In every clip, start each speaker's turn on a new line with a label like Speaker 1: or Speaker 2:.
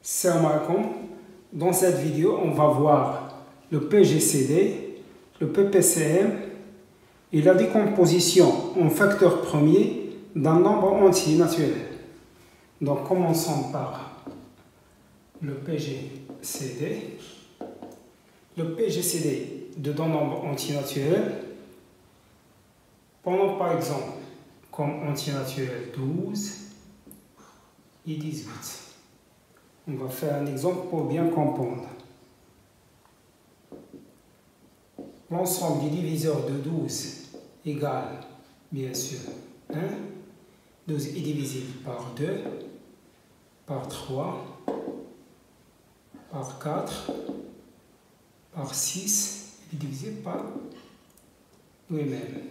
Speaker 1: Salam alaikum. Dans cette vidéo, on va voir le PGCD, le PPCM et la décomposition en facteurs premiers d'un nombre entier naturel. Donc, commençons par le PGCD. Le PGCD d'un nombre entier naturel. Prenons par exemple comme entier naturel 12 et 18. On va faire un exemple pour bien comprendre. L'ensemble des diviseurs de 12 égale, bien sûr, 1. 12 est divisible par 2, par 3, par 4, par 6, et divisé par lui-même.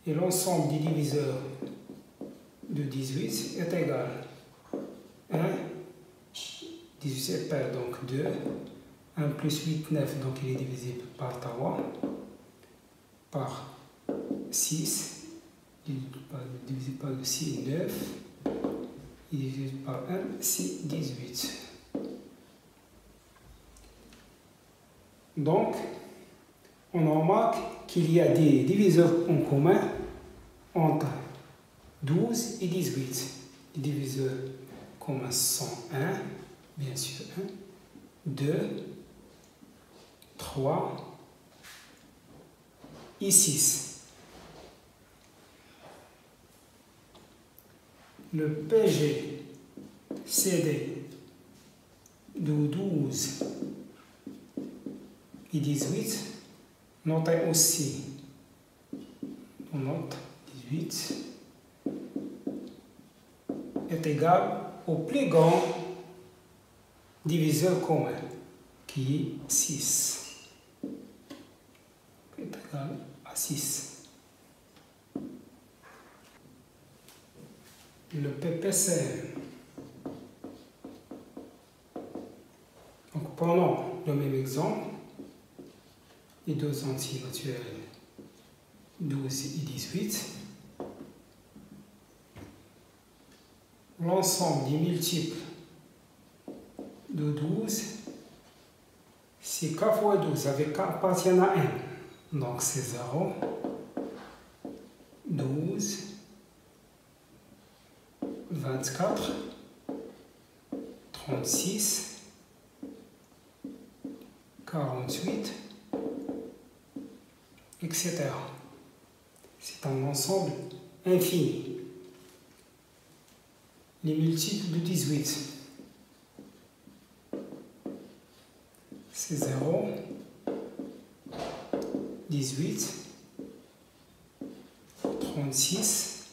Speaker 1: Et l'ensemble des diviseurs de 18 est égal à 1, 18 c'est pair, donc 2, 1 plus 8, 9, donc il est divisible par 3, par 6, divisé par 6, 9, et divisé par 1, 6, 18. Donc, on remarque qu'il y a des diviseurs en commun entre 12 et 18. Les diviseurs communs sont 1, bien sûr, 1, 2, 3 et 6. Le PGCD de 12 et 18, notez aussi, on note 18, est égal au plus grand diviseur commun, qui est 6. Est égal à 6. Le PPCM. Donc, prenons le même exemple. Les deux entiers naturels 12 et 18. L'ensemble des multiples de 12, c'est k fois 12 avec k appartient à 1. Donc c'est 0, 12, 24, 36, 48, etc. C'est un ensemble infini. Les multiples de 18, c'est 0, 18, 36,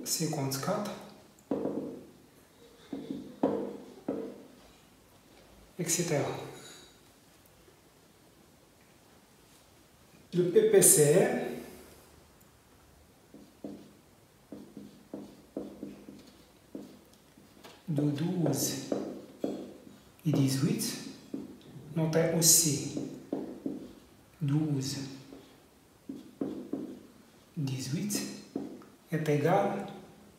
Speaker 1: 54, etc. Le PPCM de 12 et 18, notez aussi 12, 18 est égal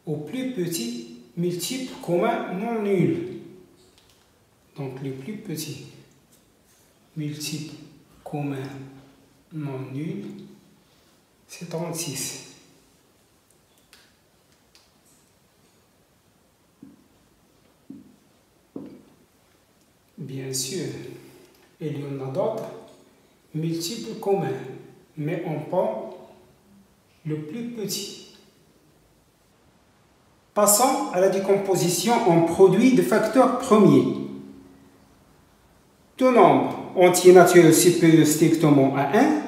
Speaker 1: au plus petit multiple commun non nul. Donc le plus petit multiple commun non nul, c'est 36. Bien sûr, il y en a d'autres multiples communs, mais on prend le plus petit. Passons à la décomposition en produits de facteurs premiers. Tout nombre entier naturel supérieur strictement à 1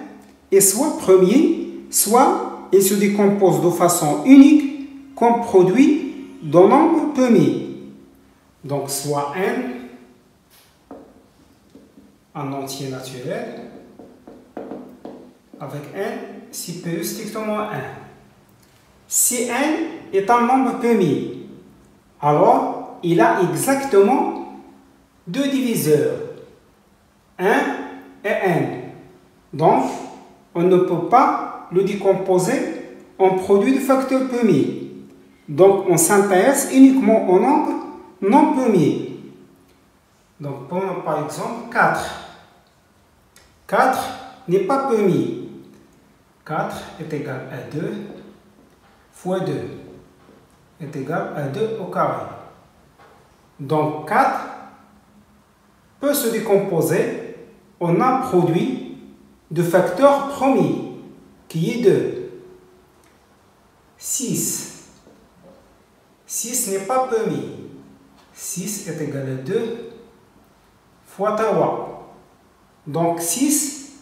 Speaker 1: est soit premier, soit il se décompose de façon unique comme produit d'un nombre premier. Donc soit n, un entier naturel, avec n supérieur strictement à 1. Si n est un nombre premier, alors il a exactement deux diviseurs, 1 et n. Donc, on ne peut pas le décomposer on produit des facteurs premiers. Donc, on s'intéresse uniquement aux nombres non premiers. Donc, prenons par exemple 4. 4 n'est pas premier. 4 est égal à 2 fois 2 est égal à 2 au carré. Donc, 4 peut se décomposer en un produit de facteur premier, qui est 2. 6. 6 n'est pas premier. 6 est égal à 2 fois 3. Donc, 6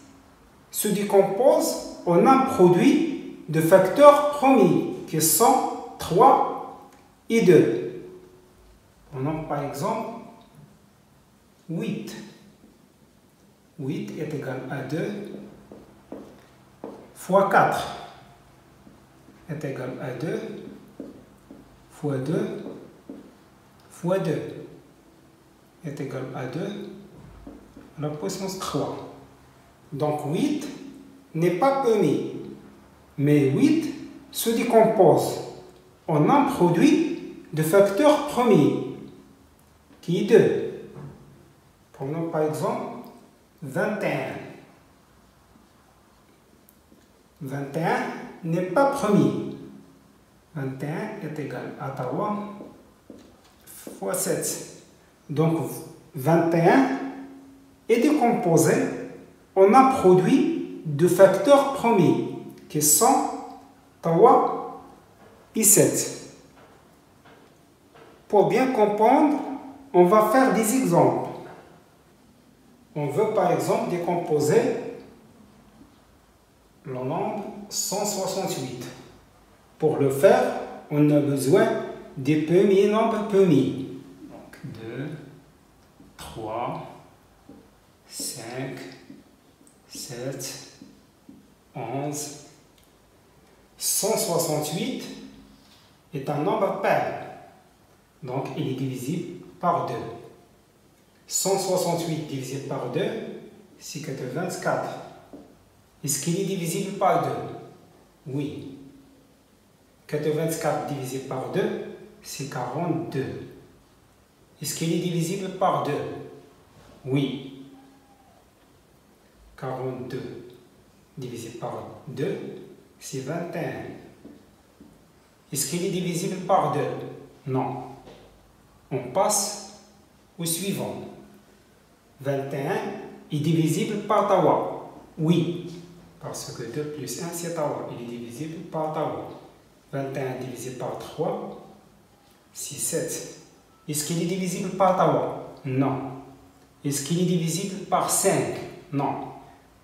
Speaker 1: se décompose en un produit de facteurs premiers, qui sont 3 et 2. Prenons par exemple 8. 8 est égal à 2 fois 4 est égal à 2 fois 2 fois 2 est égal à 2 à la puissance 3. Donc 8 n'est pas premier, mais 8 se décompose en un produit de facteurs premiers, qui est 2. Prenons par exemple 21. 21 n'est pas premier. 21 est égal à 3 fois 7. Donc 21 est décomposé en un produit de facteurs premiers, qui sont 3 et 7. Pour bien comprendre, on va faire des exemples. On veut par exemple décomposer le nombre 168. Pour le faire, on a besoin des premiers nombres premiers. Donc 2, 3, 5, 7, 11. 168 est un nombre pair. Donc il est divisible par 2. 168 divisé par 2, c'est 84. Est-ce qu'il est divisible par 2? Oui. 84 divisé par 2, c'est 42. Est-ce qu'il est divisible par 2? Oui. 42 divisé par 2, c'est 21. Est-ce qu'il est divisible par 2? Non. On passe au suivant. 21 est divisible par 3. Oui, parce que 2 plus 1, c'est 3. Il est divisible par 3. 21 divisé par 3, c'est 7. Est-ce qu'il est divisible par 3? Non. Est-ce qu'il est divisible par 5? Non.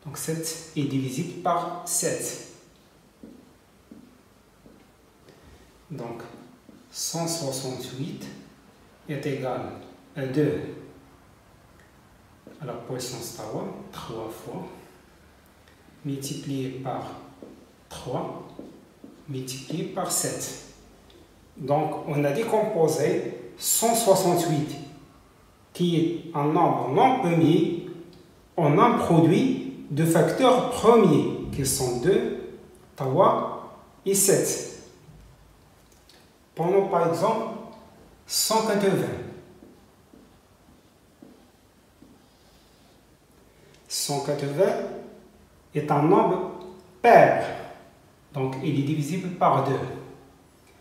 Speaker 1: Donc 7 est divisible par 7. Donc 168 est égal à 2 à la puissance 3 fois, multiplié par 3, multiplié par 7. Donc on a décomposé 168, qui est un nombre non premier, en un produit de facteurs premiers, qui sont 2, 3 et 7. Prenons par exemple 180. 180 est un nombre pair, donc il est divisible par 2.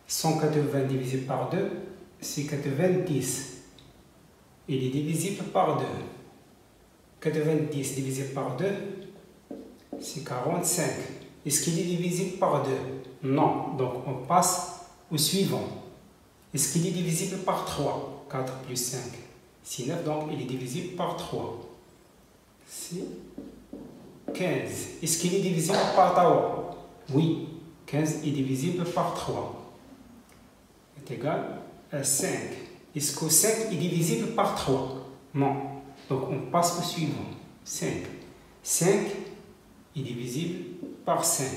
Speaker 1: 180 divisé par 2, c'est 90. Il est divisible par 2. 90 divisé par 2, c'est 45. Est-ce qu'il est divisible par 2? Non. Donc on passe au suivant. Est-ce qu'il est divisible par 3? 4 plus 5, c'est 9. Donc il est divisible par 3. C'est 15. Est-ce qu'il est divisible par 3? Oui. 15 est divisible par 3. Est égal à 5. Est-ce que 5 est divisible par 3? Non. Donc on passe au suivant. 5. 5 est divisible par 5.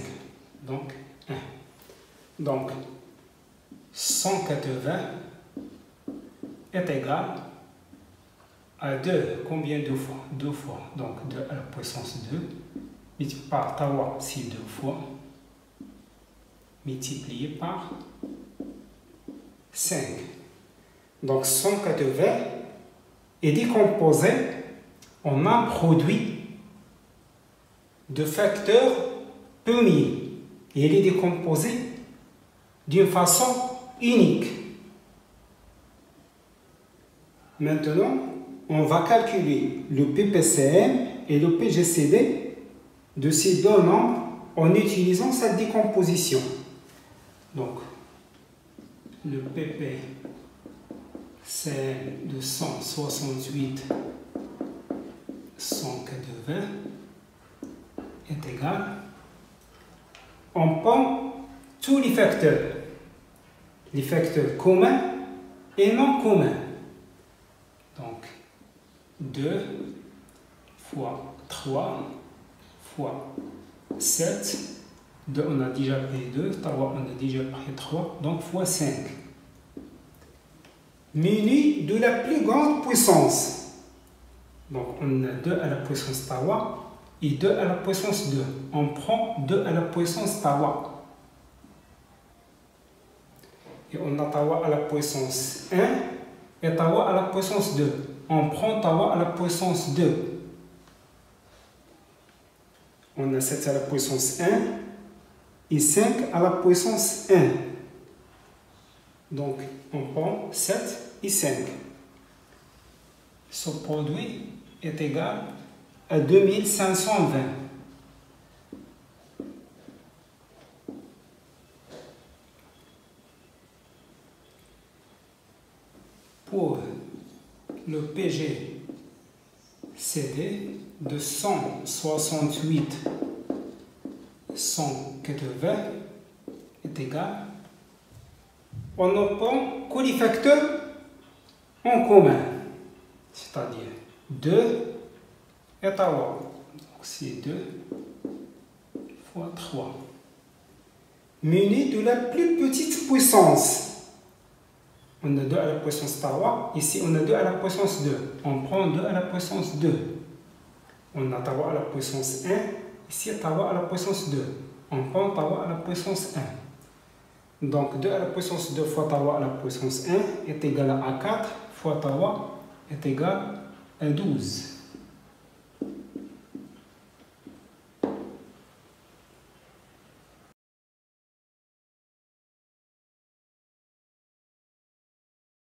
Speaker 1: Donc 1. Donc 180 est égal à 2. Combien de fois? 2 fois. Donc 2 à la puissance 2. Multiplié par 3, c'est 2 fois. multiplié par 5. Donc 180 est décomposé en un produit de facteurs premiers. Et il est décomposé d'une façon unique. Maintenant, on va calculer le PPCM et le PGCD de ces deux nombres en utilisant cette décomposition. Donc, le PPCM de 168 180 est égal. On prend tous les facteurs communs et non communs. Donc, 2 fois 3 fois 7. 2, on a déjà pris 2. 3, on a déjà pris 3. Donc, fois 5. Muni de la plus grande puissance. Donc, on a 2 à la puissance tawa et 2 à la puissance 2. On prend 2 à la puissance tawa. Et on a tawa à la puissance 1 et tawa à la puissance 2. On prend tawa à la puissance 2. On a 7 à la puissance 1 et 5 à la puissance 1. Donc, on prend 7 et 5. Ce produit est égal à 2520. Pour le PGCD de 168 180 est égal. On ne prend que les facteurs en commun, c'est-à-dire 2 et tawa. Donc c'est 2 fois 3. Muni de la plus petite puissance. On a 2 à la puissance tawa. Ici, on a 2 à la puissance 2. On prend 2 à la puissance 2. On a tawa à la puissance 1. Ici, tawa à la puissance 2. On prend tawa à la puissance 1. Donc, 2 à la puissance 2 fois tawa à la puissance 1 est égal à 4 fois tawa est égal à 12.